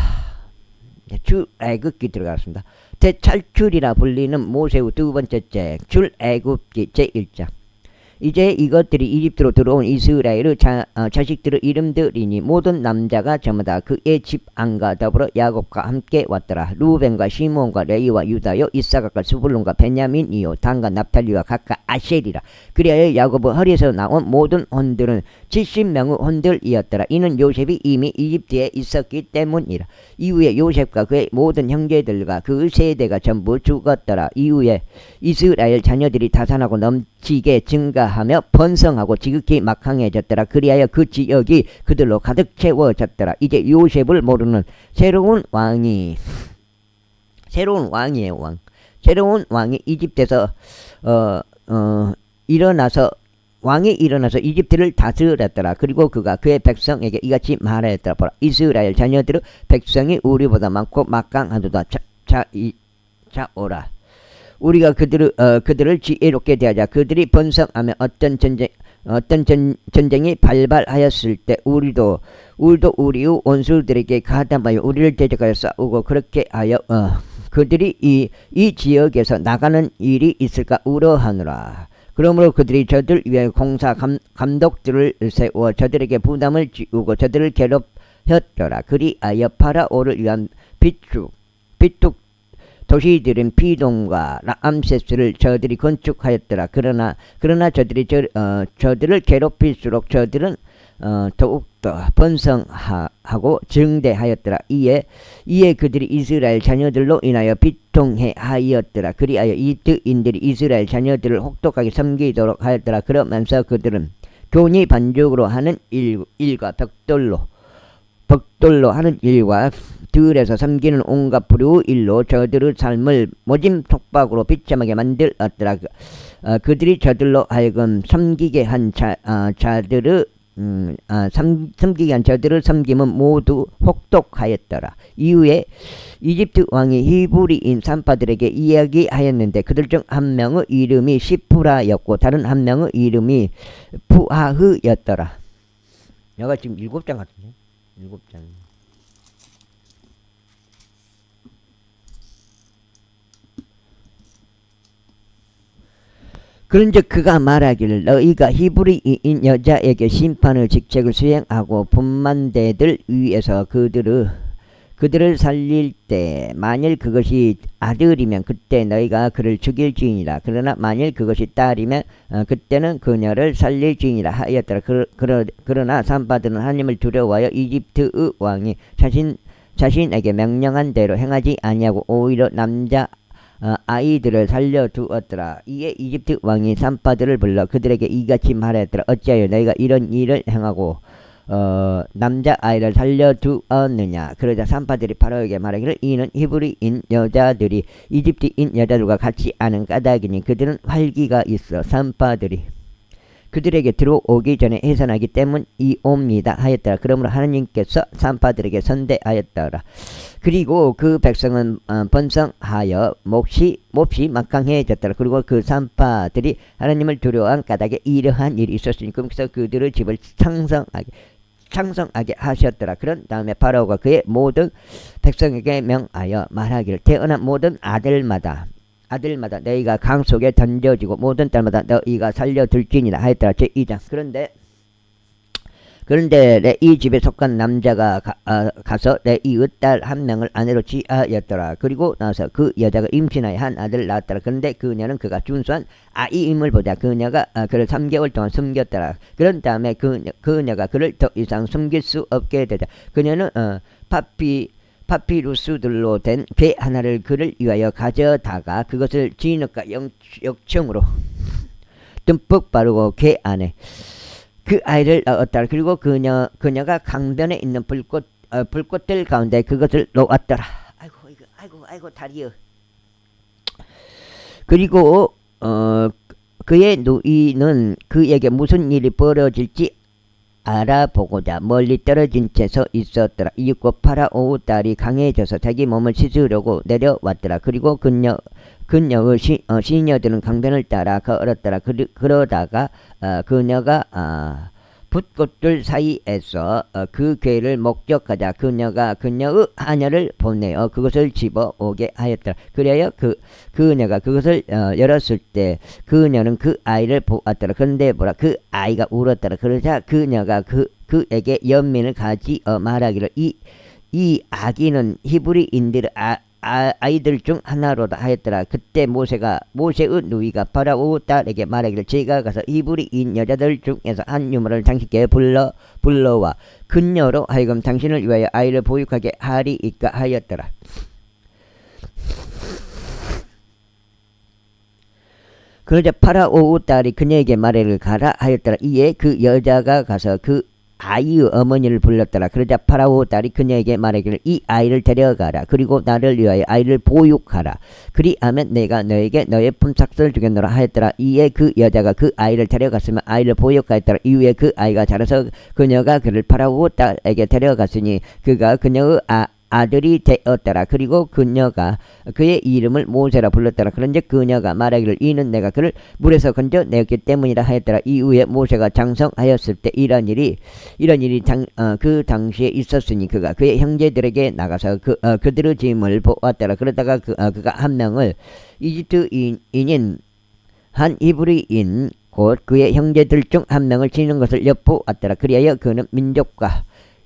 출애굽기 들어갔습니다. 대찰출이라 불리는 모세의 두 번째 책 출애굽기 제1장. 이제 이것들이 이집트로 들어온 이스라엘의 자식들의 이름들이니 모든 남자가 전부 다 그의 집 안과 더불어 야곱과 함께 왔더라. 루벤과 시몬과 레위와 유다요 이사각과 스불론과 베냐민이요 단과 납탈리와 각각 아셀이라. 그리하여 야곱의 허리에서 나온 모든 혼들은 70명의 혼들이었더라. 이는 요셉이 이미 이집트에 있었기 때문이라. 이후에 요셉과 그의 모든 형제들과 그 세대가 전부 죽었더라. 이후에 이스라엘 자녀들이 다산하고 넘치게 증가하며 번성하고 지극히 막강해졌더라. 그리하여 그 지역이 그들로 가득 채워졌더라. 이제 요셉을 모르는 새로운 왕이에요. 왕. 새로운 왕이 이집트에서 왕이 일어나서 이집트를 다스렸더라. 그리고 그가 그의 백성에게 이같이 말하였더라. 보라, 이스라엘 자녀들의 백성이 우리보다 많고 막강하도다. 자 오라. 우리가 그들을 지혜롭게 대하자. 그들이 번성하며 어떤 전쟁이 발발하였을 때 우리도 우리의 원수들에게 가담하여 우리를 대적하여 싸우고 그렇게 하여 그들이 이 지역에서 나가는 일이 있을까 우려하노라. 그러므로 그들이 저들 위에 공사 감독들을 세워 저들에게 부담을 지우고 저들을 괴롭혔더라. 그리하여 파라오를 위한 비뚝 도시들은 피돔과 라암세스를 저들이 건축하였더라. 그러나 저들을 괴롭힐수록 저들은 더욱더 번성하고 증대하였더라. 이에 그들이 이스라엘 자녀들로 인하여 비통해하였더라. 그리하여 이집트인들이 이스라엘 자녀들을 혹독하게 섬기도록 하였더라. 그러면서 그들은 교니 반죽으로 하는 일과 벽돌로 하는 일과 들에서 섬기는 온갖 불의 일로 저들의 삶을 모진 촉박으로 비참하게 만들었더라. 그들이 저들로 하여금 섬기게 한 저들의 섬김은 모두 혹독하였더라. 이후에 이집트 왕이 히브리인 산파들에게 이야기하였는데 그들 중 한 명의 이름이 시프라였고 다른 한 명의 이름이 푸하흐였더라. 여가 지금 7장 같은데? 7장. 그런즉 그가 말하기를 너희가 히브리인 여자에게 심판의 직책을 수행하고 분만대들 위에서 그들을 살릴 때 만일 그것이 아들이면 그때 너희가 그를 죽일지니라. 그러나 만일 그것이 딸이면 그때는 그녀를 살릴지니라 하였더라. 그러나 산파들은 하나님을 두려워하여 이집트의 왕이 자신에게 명령한 대로 행하지 아니하고 오히려 남자 아이들을 살려두었더라. 이에 이집트 왕이 산파들을 불러 그들에게 이같이 말하였더라. 어찌하여 너희가 이런 일을 행하고 남자 아이를 살려두었느냐. 그러자 산파들이 바로에게 말하기를 이는 히브리인 여자들이 이집트인 여자들과 같이 하는 까닭이니 그들은 활기가 있어 산파들이 그들에게 들어오기 전에 해산하기 때문이옵니다 하였더라. 그러므로 하나님께서 산파들에게 선대하였더라. 그리고 그 백성은 번성하여 몹시 막강해졌더라. 그리고 그 산파들이 하나님을 두려워한 까닭에 이러한 일이 있었으니 그래서 그들의 집을 창성하게 하셨더라. 그런 다음에 파라오가 그의 모든 백성에게 명하여 말하기를 태어난 모든 아들마다 너희가 강 속에 던져지고 모든 딸마다 너희가 살려둘지니라 하였더라. 제2장. 그런데 이 집에 속한 남자가 가서 내 이의 딸 한 명을 아내로 취하였더라. 그리고 나서 그 여자가 임신하여 한 아들을 낳았더라. 그런데 그녀는 그가 준수한 아이임을 보자 그녀가 그를 3개월 동안 숨겼더라. 그런 다음에 그녀가 그를 더 이상 숨길 수 없게 되자 그녀는 파피루스들로 된 궤 하나를 그를 위하여 가져다가 그것을 진흙과 역청으로 듬뿍 바르고 궤 안에 그 아이를 넣었더라. 그리고 그녀가 강변에 있는 불꽃들 가운데 그것을 놓았더라. 아이고 다리여. 그리고 그의 누이는 그에게 무슨 일이 벌어질지 알아보고자 멀리 떨어진 채 서 있었더라. 이윽고 파라오의 딸이 강해져서 자기 몸을 씻으려고 내려왔더라. 그리고 그녀의 시녀들은 강변을 따라 걸었더라. 그러다가 그녀가 붓꽃들 사이에서 그 궤를 목적하자 그녀가 그녀의 하녀를 보내어 그것을 집어오게 하였더라. 그래야 그녀가 그것을 열었을 때 그녀는 그 아이를 보았더라. 그런데 보라, 그 아이가 울었더라. 그러자 그녀가 그에게 연민을 가지어 말하기를 이 아기는 히브리인들 아이들 중 하나로다 하였더라. 그때 모세의 누이가 파라오의 딸에게 말하기를 제가 가서 히브리인 여자들 중에서 한 유모를 당신께 불러와 그녀로 하여금 당신을 위하여 아이를 보육하게 하리이까 하였더라. 그러자 파라오의 딸이 그녀에게 말하기를 가라 하였더라. 이에 그 여자가 가서 그 아이의 어머니를 불렀더라. 그러자 파라오의 딸이 그녀에게 말하기를 이 아이를 데려가라. 그리고 나를 위하여 아이를 보육하라. 그리하면 내가 너에게 너의 품삯을 주겠노라 하였더라. 이에 그 여자가 그 아이를 데려갔으면 아이를 보육하였더라. 이후에 그 아이가 자라서 그녀가 그를 파라오의 딸에게 데려갔으니 그가 그녀의 아들이 되었더라. 그리고 그녀가 그의 이름을 모세라 불렀더라. 그런즉 그녀가 말하기를 이는 내가 그를 물에서 건져 내었기 때문이라 하였더라. 이후에 모세가 장성하였을 때 이런 일이 그 당시에 있었으니 그가 그의 형제들에게 나가서 그들의 짐을 보았더라. 그러다가 그가 한 명을 이집트인인 한 히브리인 곧 그의 형제들 중 한 명을 치는 것을 엿보았더라. 그리하여 그는 민족과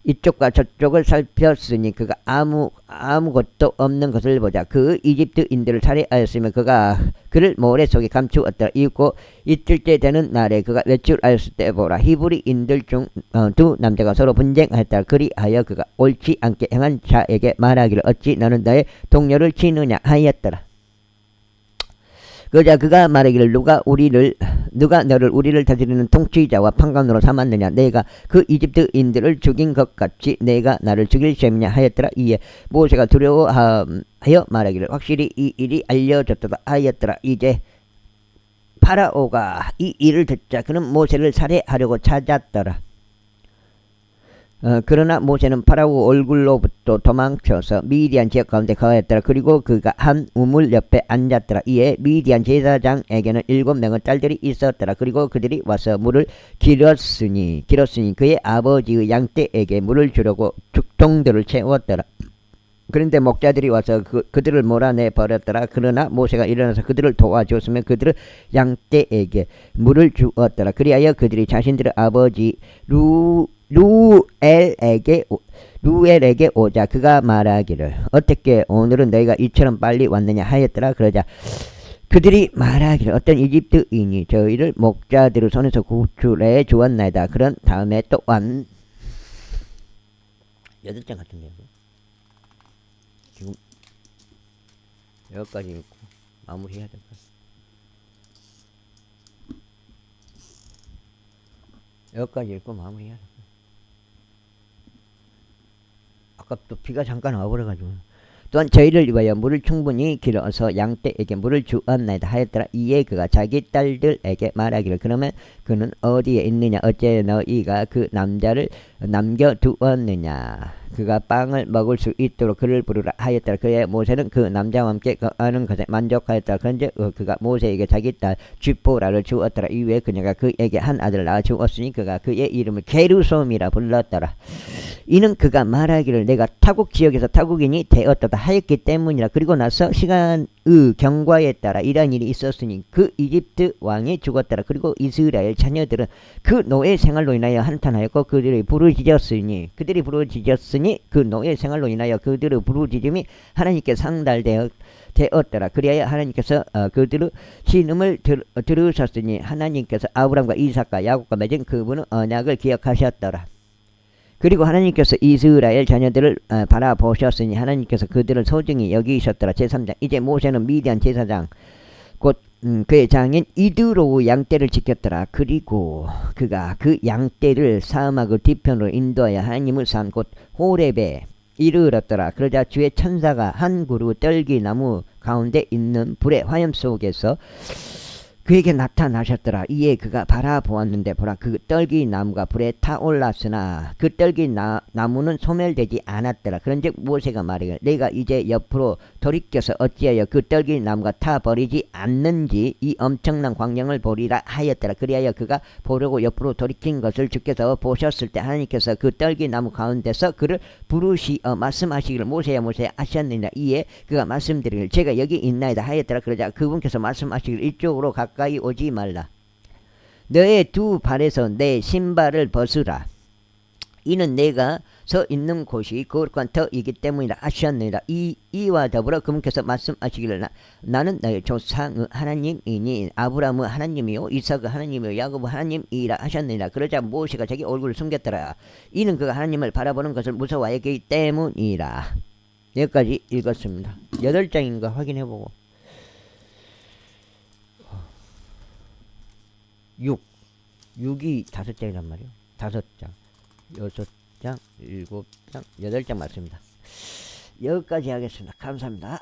이쪽과 저쪽을 살폈으니 그가 아무것도 없는 것을 보자 그 이집트인들을 살해하였으며 그가 그를 모래 속에 감추었더라. 이윽고 이틀째 되는 날에 그가 외출하였을 때 보라 히브리인들 중 두 남자가 서로 분쟁하였더라. 그리하여 그가 옳지 않게 행한 자에게 말하기를 어찌 너는 너의 동료를 치느냐 하였더라. 그러자 그가 말하기를 누가 너를 우리를 다스리는 통치자와 판관으로 삼았느냐. 내가 그 이집트인들을 죽인 것 같이 내가 나를 죽일 셈이냐 하였더라. 이에 모세가 두려워하여 말하기를 확실히 이 일이 알려졌다 하였더라. 이제 파라오가 이 일을 듣자 그는 모세를 살해하려고 찾았더라. 그러나 모세는 파라오 얼굴로부터 도망쳐서 미디안 지역 가운데 거하였더라. 그리고 그가 한 우물 옆에 앉았더라. 이에 미디안 제사장에게는 7명의 딸들이 있었더라. 그리고 그들이 와서 물을 길었으니 그의 아버지의 양떼에게 물을 주려고 죽통들을 채웠더라. 그런데 목자들이 와서 그들을 몰아내 버렸더라. 그러나 모세가 일어나서 그들을 도와주었으며 그들을 양떼에게 물을 주었더라. 그리하여 그들이 자신들의 아버지 루엘에게 오자 그가 말하기를 어떻게 오늘은 너희가 이처럼 빨리 왔느냐 하였더라. 그러자 그들이 말하기를 어떤 이집트인이 저희를 목자들의 손에서 구출해 주었나이다. 그런 다음에 또한 8장 같은데요. 지금 여기까지 읽고 마무리해야 될까? 여기까지 읽고 마무리해야 될까? 아까 또 비가 잠깐 와버려가지고. 또한 저희를 위하여 물을 충분히 길어서 양떼에게 물을 주었나이다 하였더라. 이에 그가 자기 딸들에게 말하기를 그러면 그는 어디에 있느냐 어째 너희가 그 남자를 남겨두었느냐. 그가 빵을 먹을 수 있도록 그를 부르라 하였더라. 그에 모세는 그 남자와 함께 거하는 것에 만족하였더라. 그런데 그가 모세에게 자기 딸 쥐포라를 주었더라. 이후에 그녀가 그에게 한 아들을 낳아 주었으니 그가 그의 이름을 게르솜이라 불렀더라. 이는 그가 말하기를 내가 타국 지역에서 타국인이 되었다 하였기 때문이라. 그리고 나서 시간의 경과에 따라 이러한 일이 있었으니 그 이집트 왕이 죽었더라. 그리고 이스라엘 자녀들은 그 노예 생활로 인하여 한탄하였고 그들이 부르짖었으니 그 노예 생활로 인하여 그들의 부르짖음이 하나님께 상달되었더라. 그리하여 하나님께서 그들의 신음을 들으셨으니 하나님께서 아브람과 이삭과 야곱과 맺은 그분의 언약을 기억하셨더라. 그리고 하나님께서 이스라엘 자녀들을 바라보셨으니 하나님께서 그들을 소중히 여기셨더라. 제3장 이제 모세는 미디안 제사장 곧 그의 장인 이드로 양떼를 지켰더라. 그리고 그가 그 양떼를 사막의 뒤편으로 인도하여 하나님의 산 곧 호렙에 이르렀더라. 그러자 주의 천사가 한 그루 떨기나무 가운데 있는 불의 화염 속에서 그에게 나타나셨더라. 이에 그가 바라보았는데 보라, 그 떨기나무가 불에 타올랐으나 그 떨기나무는 소멸되지 않았더라. 그런즉 모세가 말하기를 내가 이제 옆으로 돌이켜서 어찌하여 그 떨기나무가 타버리지 않는지 이 엄청난 광경을 보리라 하였더라. 그리하여 그가 보려고 옆으로 돌이킨 것을 주께서 보셨을 때 하나님께서 그 떨기나무 가운데서 그를 부르시어 말씀하시기를 모세야 모세야 하셨느니라. 이에 그가 말씀드리기를 제가 여기 있나이다 하였더라. 그러자 그분께서 말씀하시기를 이쪽으로 가까이 오지 말라. 너의 두 발에서 내 신발을 벗으라. 이는 내가 서 있는 곳이 거룩한 터이기 때문이라 하셨느니라. 이와 더불어 그분께서 말씀하시기를 나는 너의 조상의 하나님이니 아브라함의 하나님이요 이삭의 하나님이요 야곱의 하나님이라 하셨느니라. 그러자 모세가 자기 얼굴을 숨겼더라. 이는 그가 하나님을 바라보는 것을 무서워하기 때문이라. 여기까지 읽었습니다. 8장인가 확인해보고 6이 5장이란 말이에요. 5장 6장 7장 8장 맞습니다. 여기까지 하겠습니다. 감사합니다.